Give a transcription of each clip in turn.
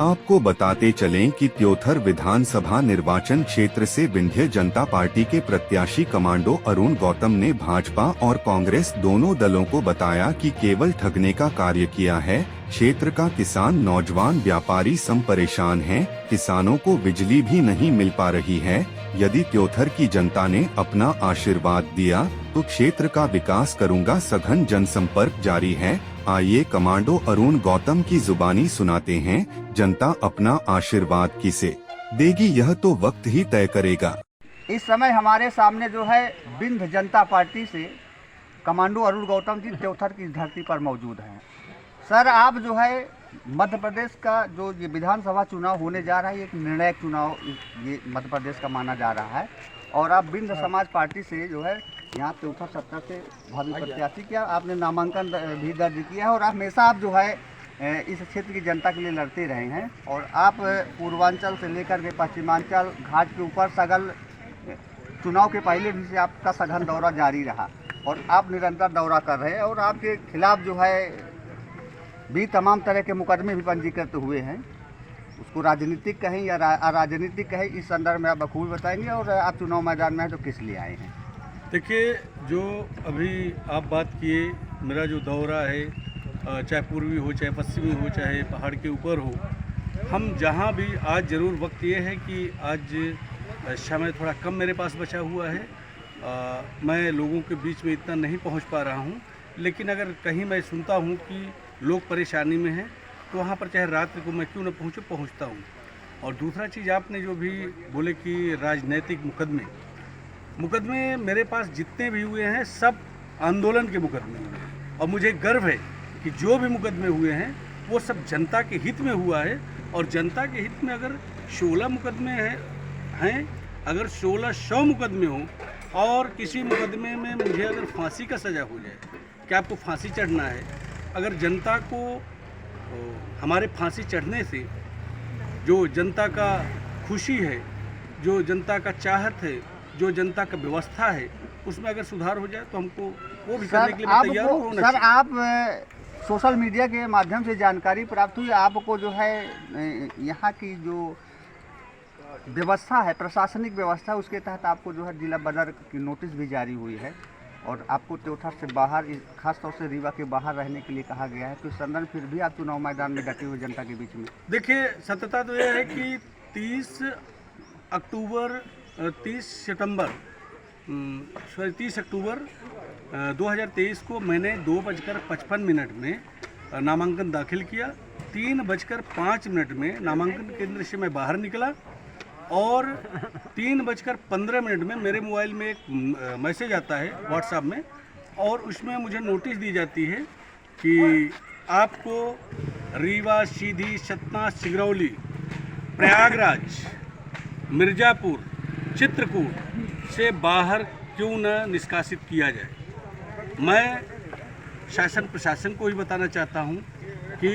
आपको बताते चलें कि त्योथर विधानसभा निर्वाचन क्षेत्र से विंध्य जनता पार्टी के प्रत्याशी कमांडो अरुण गौतम ने भाजपा और कांग्रेस दोनों दलों को बताया कि केवल ठगने का कार्य किया है। क्षेत्र का किसान, नौजवान, व्यापारी सब परेशान हैं। किसानों को बिजली भी नहीं मिल पा रही है। यदि त्योथर की जनता ने अपना आशीर्वाद दिया तो क्षेत्र का विकास करूंगा। सघन जनसंपर्क जारी है। आइए कमांडो अरुण गौतम की जुबानी सुनाते हैं। जनता अपना आशीर्वाद किसे देगी यह तो वक्त ही तय करेगा। इस समय हमारे सामने जो है विंध्य जनता पार्टी से कमांडो अरुण गौतम जी त्योथर की धरती पर मौजूद हैं। सर, आप जो है मध्य प्रदेश का जो ये विधानसभा चुनाव होने जा रहा है, एक निर्णायक चुनाव ये मध्य प्रदेश का माना जा रहा है और आप विंध्य समाज पार्टी से जो है यहाँ त्योथर सत्ता से भावी प्रत्याशी किया, आपने नामांकन भी दर्ज किया है और हमेशा आप जो है इस क्षेत्र की जनता के लिए लड़ते रहे हैं और आप पूर्वांचल से लेकर के पश्चिमांचल घाट के ऊपर सघन चुनाव के पहले भी से आपका सघन दौरा जारी रहा और आप निरंतर दौरा कर रहे हैं और आपके खिलाफ जो है भी तमाम तरह के मुकदमे भी पंजीकृत हुए हैं। उसको राजनीतिक कहें या अराजनीतिक कहें, इस संदर्भ में आप बखूबी बताएंगे और आप चुनाव मैदान में हैं तो किस लिए आए हैं? देखिए, जो अभी आप बात किए, मेरा जो दौरा है, चाहे पूर्वी हो, चाहे पश्चिमी हो, चाहे पहाड़ के ऊपर हो, हम जहाँ भी आज ज़रूर वक्त ये है कि आज समय थोड़ा कम मेरे पास बचा हुआ है। मैं लोगों के बीच में इतना नहीं पहुँच पा रहा हूँ, लेकिन अगर कहीं मैं सुनता हूँ कि लोग परेशानी में हैं तो वहाँ पर चाहे रात्रि को मैं क्यों न पहुँचता हूँ। और दूसरा चीज़, आपने जो भी बोले कि राजनीतिक मुकदमे मेरे पास जितने भी हुए हैं सब आंदोलन के मुकदमे हैं और मुझे गर्व है कि जो भी मुकदमे हुए हैं वो सब जनता के हित में हुआ है। और जनता के हित में अगर 16 मुकदमे हैं, अगर 1600 मुकदमे हों और किसी मुकदमे में मुझे अगर फांसी का सज़ा हो जाए, क्या आपको फांसी चढ़ना है? अगर जनता को हमारे फांसी चढ़ने से जो जनता का खुशी है, जो जनता का चाहत है, जो जनता का व्यवस्था है, उसमें अगर सुधार हो जाए तो हमको वो भी करने के लिए तैयार होना चाहिए। सर, आप सोशल मीडिया के माध्यम से जानकारी प्राप्त हुई, आपको जो है यहाँ की जो व्यवस्था है, प्रशासनिक व्यवस्था, उसके तहत आपको जो है जिला बदर की नोटिस भी जारी हुई है और आपको त्योथर से बाहर, खासतौर से रीवा के बाहर रहने के लिए कहा गया है। तो इस संदर्भ फिर भी आप चुनाव मैदान में डटे हुए जनता के बीच में? देखिए, सत्यता तो यह है कि 30 अक्टूबर 2023 को मैंने 2:55 में नामांकन दाखिल किया। 3:05 में नामांकन केंद्र से मैं बाहर निकला और 3:15 में मेरे मोबाइल में एक मैसेज आता है व्हाट्सएप में और उसमें मुझे नोटिस दी जाती है कि आपको रीवा, सीधी, सतना, सिंगरौली, प्रयागराज, मिर्ज़ापुर, चित्रकूट से बाहर क्यों न निष्कासित किया जाए। मैं शासन प्रशासन को ही बताना चाहता हूं कि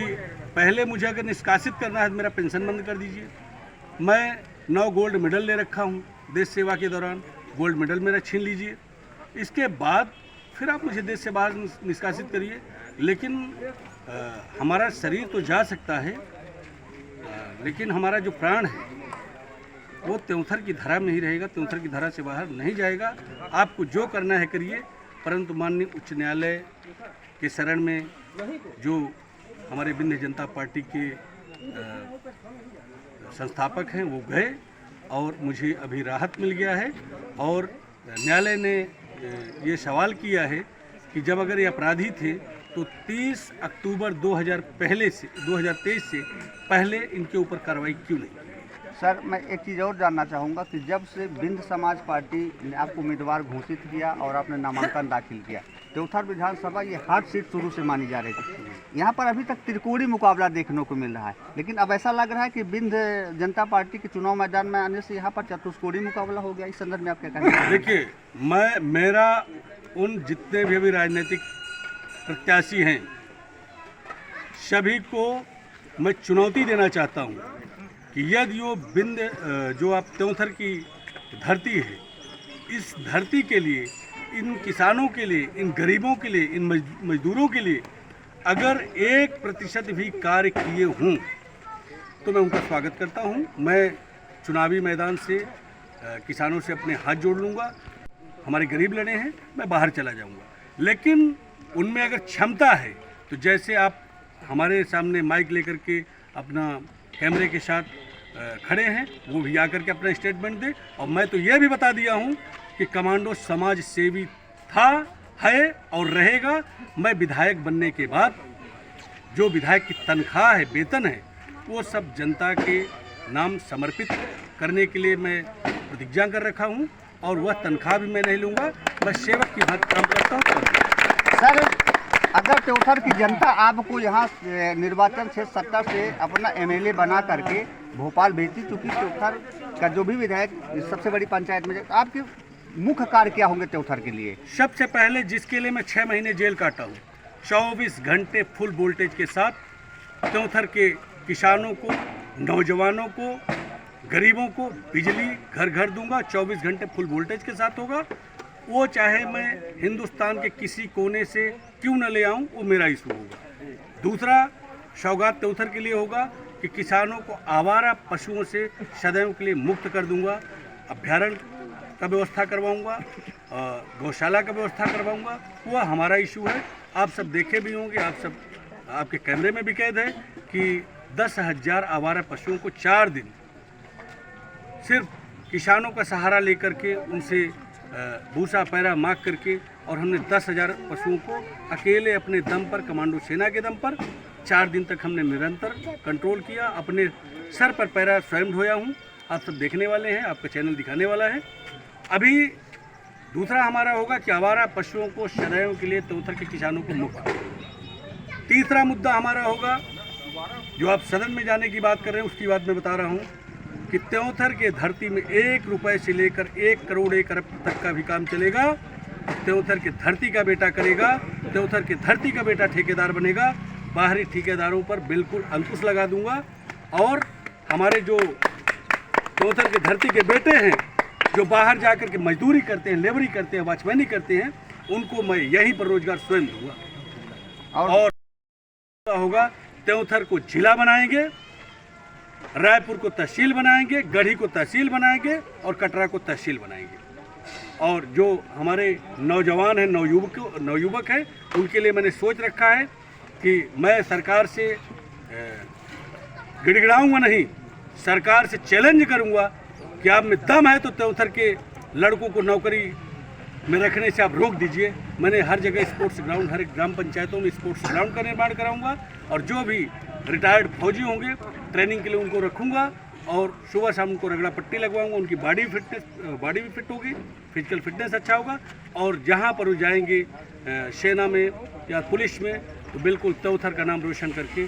पहले मुझे अगर निष्कासित करना है तो मेरा पेंशन बंद कर दीजिए। मैं 9 गोल्ड मेडल ले रखा हूं देश सेवा के दौरान, गोल्ड मेडल मेरा छीन लीजिए। इसके बाद फिर आप मुझे देश से बाहर निष्कासित करिए। लेकिन हमारा शरीर तो जा सकता है, लेकिन हमारा जो प्राण है वो त्योथर की धरा में ही रहेगा, त्योथर की धरा से बाहर नहीं जाएगा। आपको जो करना है करिए, परंतु माननीय उच्च न्यायालय के शरण में जो हमारे विंध्य जनता पार्टी के संस्थापक हैं वो गए और मुझे अभी राहत मिल गया है। और न्यायालय ने ये सवाल किया है कि जब अगर ये अपराधी थे तो 30 अक्टूबर 2023 से पहले इनके ऊपर कार्रवाई क्यों नहीं? सर, मैं एक चीज़ और जानना चाहूँगा कि जब से विंध्य समाज पार्टी ने आपको उम्मीदवार घोषित किया और आपने नामांकन दाखिल किया, त्योथर विधानसभा ये हार्ड सीट शुरू से मानी जा रही थी। यहाँ पर अभी तक त्रिकोणीय मुकाबला देखने को मिल रहा है, लेकिन अब ऐसा लग रहा है कि विंध्य जनता पार्टी के चुनाव मैदान में आने से यहाँ पर चतुष्कोणीय मुकाबला हो गया। इस संदर्भ में आप क्या कहना चाहेंगे? देखिए, मेरा उन जितने भी अभी राजनीतिक प्रत्याशी हैं सभी को मैं चुनौती देना चाहता हूँ कि यदि वो विंध्य जो आप त्योथर की धरती है, इस धरती के लिए, इन किसानों के लिए, इन गरीबों के लिए, इन मजदूरों के लिए अगर 1% भी कार्य किए हों तो मैं उनका स्वागत करता हूँ। मैं चुनावी मैदान से किसानों से अपने हाथ जोड़ लूँगा। हमारे गरीब लड़े हैं, मैं बाहर चला जाऊँगा, लेकिन उनमें अगर क्षमता है तो जैसे आप हमारे सामने माइक लेकर के अपना कैमरे के साथ खड़े हैं, वो भी आकर के अपना स्टेटमेंट दे। और मैं तो ये भी बता दिया हूँ कि कमांडो समाज सेवी था, है और रहेगा। मैं विधायक बनने के बाद जो विधायक की तनख्वाह है, वेतन है, वो सब जनता के नाम समर्पित करने के लिए मैं प्रतिज्ञा कर रखा हूँ और वह तनख्वाह भी मैं नहीं लूँगा। मैं सेवक की बात काम करता हूँ। सर, अगर त्योथर की जनता आपको यहाँ निर्वाचन क्षेत्र 70 से अपना एमएलए बना करके भोपाल भेजती, चूँकि त्योथर का जो भी विधायक सबसे बड़ी पंचायत में, आपके मुख्य कार्य क्या होंगे त्योथर के लिए? सबसे पहले जिसके लिए मैं 6 महीने जेल काटा हूँ, 24 घंटे फुल वोल्टेज के साथ त्योथर के किसानों को, नौजवानों को, गरीबों को बिजली घर घर दूंगा। 24 घंटे फुल वोल्टेज के साथ होगा। वो चाहे मैं हिंदुस्तान के किसी कोने से क्यों न ले आऊं, वो मेरा इशू होगा। दूसरा सौगात त्योथर के लिए होगा कि किसानों को आवारा पशुओं से सदैव के लिए मुक्त कर दूंगा। अभ्यारण्य का व्यवस्था करवाऊंगा, गौशाला का व्यवस्था करवाऊंगा। वह हमारा इशू है। आप सब देखे भी होंगे, आप सब आपके कैमरे में भी कैद है कि 10,000 आवारा पशुओं को 4 दिन सिर्फ किसानों का सहारा लेकर के उनसे भूसा पैरा मांग करके, और हमने 10,000 पशुओं को अकेले अपने दम पर, कमांडो सेना के दम पर 4 दिन तक हमने निरंतर कंट्रोल किया। अपने सर पर पैरा स्वयं ढोया हूँ। आप सब देखने वाले हैं, आपका चैनल दिखाने वाला है। अभी दूसरा हमारा होगा कि आवारा पशुओं को सदैव के लिए त्योथर के किसानों को मुक्त। तीसरा मुद्दा हमारा होगा, जो आप सदन में जाने की बात कर रहे हैं, उसकी बात मैं बता रहा हूँ कि त्योथर के धरती में 1 रुपए से लेकर 1 करोड़ 1 अरब तक का भी काम चलेगा। त्योथर के धरती का बेटा करेगा, त्योथर के धरती का बेटा ठेकेदार बनेगा। बाहरी ठेकेदारों पर बिल्कुल अंकुश लगा दूंगा। और हमारे जो त्योथर के धरती के बेटे हैं, जो बाहर जाकर के मजदूरी करते हैं, लेबरी करते हैं, वॉचमैनी करते हैं, उनको मैं यहीं पर रोजगार स्वयं दूंगा। और होगा, त्योथर को जिला बनाएंगे, रायपुर को तहसील बनाएंगे, गढ़ी को तहसील बनाएंगे और कटरा को तहसील बनाएंगे। और जो हमारे नौजवान हैं, नवयुवक हैं, उनके लिए मैंने सोच रखा है कि मैं सरकार से गिड़गिड़ाऊंगा नहीं, सरकार से चैलेंज करूंगा कि आप में दम है तो त्योथर के लड़कों को नौकरी में रखने से आप रोक दीजिए। मैंने हर जगह स्पोर्ट्स ग्राउंड, हर एक ग्राम पंचायतों में स्पोर्ट्स ग्राउंड का निर्माण कराऊंगा। और जो भी रिटायर्ड फौजी होंगे, ट्रेनिंग के लिए उनको रखूंगा और सुबह शाम उनको रगड़ा पट्टी लगवाऊंगा। उनकी बॉडी भी फिट होगी, फिजिकल फिटनेस अच्छा होगा। और जहां पर वो जाएंगे सेना में या पुलिस में, तो बिल्कुल त्योथर का नाम रोशन करके